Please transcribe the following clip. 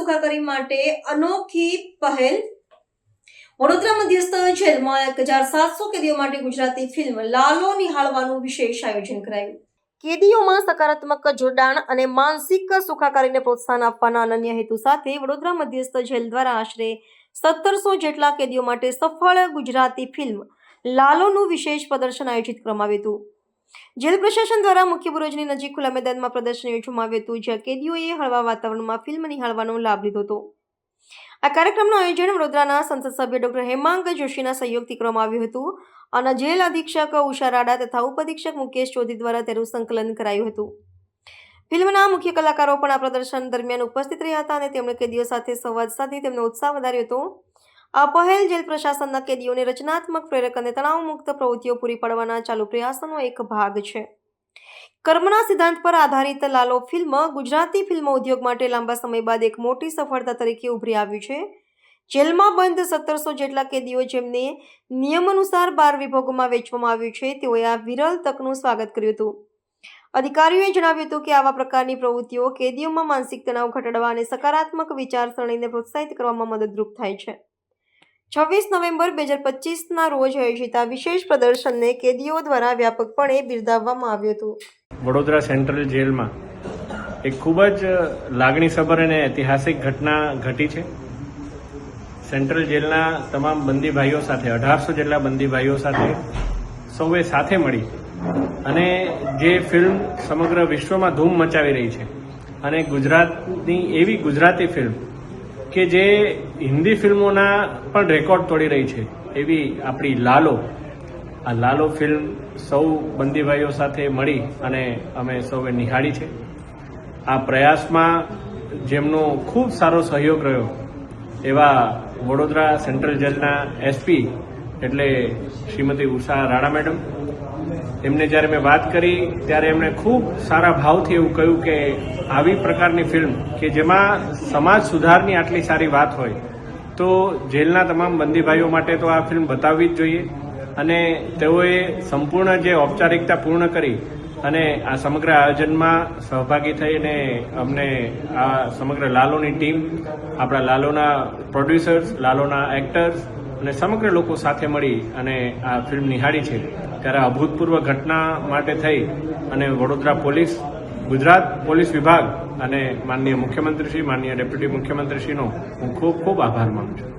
સુખાકારી માટે અનોખી પહેલ। વડોદરા મધ્યસ્થ જેલમાં 1700 કેદીઓ માટે ગુજરાતી ફિલ્મ લાલો નિહાળવાનું વિશેષ આયોજન કરાયું। કેદીઓમાં સકારાત્મક જોડાણ અને માનસિક સુખાકારીને પ્રોત્સાહન આપવાના અનન્ય હેતુ સાથે વડોદરા મધ્યસ્થ જેલ દ્વારા આશરે 1700 જેટલા કેદીઓ માટે સફળ ગુજરાતી ફિલ્મ લાલોનું વિશેષ પ્રદર્શન આયોજિત કરવામાં આવ્યું હતું। જેલ પ્રશાસન દ્વારા મુખ્ય બુરુજની નજીક ખુલ્લા મેદાનમાં પ્રદર્શન યોજવામાં આવ્યું હતું, જ્યાં કેદીઓએ હળવા વાતાવરણમાં ફિલ્મ નિહાળવાનો લાભ લીધો હતો। આ કાર્યક્રમનું આયોજન વડોદરાના સંસદ સભ્ય ડોક્ટર હેમાંગ જોશીના સહયોગથી કરવામાં આવ્યું હતું અને જેલ અધિક્ષક ઉષા રાડા તથા ઉપ-અધિક્ષક મુકેશ ચૌધરી દ્વારા તેનું સંકલન કરાયું હતું। ફિલ્મના મુખ્ય કલાકારો પણ આ પ્રદર્શન દરમિયાન ઉપસ્થિત રહ્યા હતા અને તેમણે કેદીઓ સાથે સંવાદ સાધી તેમનો ઉત્સાહ વધાર્યો હતો। આ પહેલ જેલ પ્રશાસનના કેદીઓને રચનાત્મક, પ્રેરક અને તણાવમુક્ત પ્રવૃત્તિઓ પૂરી પાડવાના ચાલુ પ્રયાસોનો એક ભાગ છે। કર્મના સિદ્ધાંત પર આધારિત લાલો ફિલ્મ ગુજરાતી ફિલ્મ ઉદ્યોગ માટે લાંબા સમય બાદ એક મોટી સફળતા તરીકે ઉભરી આવ્યું છે। જેલમાં બંધ 1700 જેટલા કેદીઓ જેમને નિયમ અનુસાર 12 વિભાગોમાં વહેંચવામાં આવ્યું છે, તેઓએ આ વિરલ તકનું સ્વાગત કર્યું હતું। અધિકારીઓએ જણાવ્યું હતું કે આવા પ્રકારની પ્રવૃત્તિઓ કેદીઓમાં માનસિક તણાવ ઘટાડવા અને સકારાત્મક વિચારસરણીને પ્રોત્સાહિત કરવામાં મદદરૂપ થાય છે। 26 નવેમ્બર 2025ના રોજ આયોજિત આ વિશેષ પ્રદર્શનને કેદીઓ દ્વારા વ્યાપકપણે બિરદાવવામાં આવ્યું હતું। વડોદરા સેન્ટ્રલ જેલમાં એક ખૂબ જ લાગણીસભર અને ઐતિહાસિક ઘટના ઘટી છે। સેન્ટ્રલ જેલના તમામ બંદી ભાઈઓ સાથે 1800 જેટલા બંદી ભાઈઓ સાથે સૌએ સાથે મળી અને જે ફિલ્મ સમગ્ર વિશ્વમાં ધૂમ મચાવી રહી છે અને ગુજરાતની એવી ગુજરાતી ફિલ્મ કે જે હિન્દી ફિલ્મોના પણ રેકોર્ડ તોડી રહી છે એવી આપણી લાલો, આ લાલો ફિલ્મ સૌ બંદીભાઈઓ સાથે મળી અને અમે સૌએ નિહાળી છે। આ પ્રયાસમાં જેમનો ખૂબ સારો સહયોગ રહ્યો એવા વડોદરા સેન્ટ્રલ જેલના એસપી એટલે શ્રીમતી ઉષા રાડા મેડમ, એમને જ્યારે મેં વાત કરી ત્યારે એમણે ખૂબ સારા ભાવથી એવું કહ્યું કે આવી પ્રકારની ફિલ્મ કે જેમાં સમાજ સુધારની આટલી સારી વાત હોય તો જેલના તમામ બંદીભાઈઓ માટે તો આ ફિલ્મ બતાવવી જ જોઈએ અને તેઓએ સંપૂર્ણ જે ઔપચારિકતા પૂર્ણ કરી અને આ સમગ્ર આયોજનમાં સહભાગી થઈને અમને આ સમગ્ર લાલોની ટીમ, આપણા લાલોના પ્રોડ્યુસર્સ, લાલોના એક્ટર્સ અને સમગ્ર લોકો સાથે મળી અને આ ફિલ્મ નિહાળી છે, ત્યારે અભૂતપૂર્વ ઘટના માટે થઈ અને વડોદરા પોલીસ, ગુજરાત પોલીસ વિભાગ અને માનનીય મુખ્યમંત્રીશ્રી, માનનીય ડેપ્યુટી મુખ્યમંત્રીશ્રીનો હું ખૂબ ખૂબ આભાર માનું છું।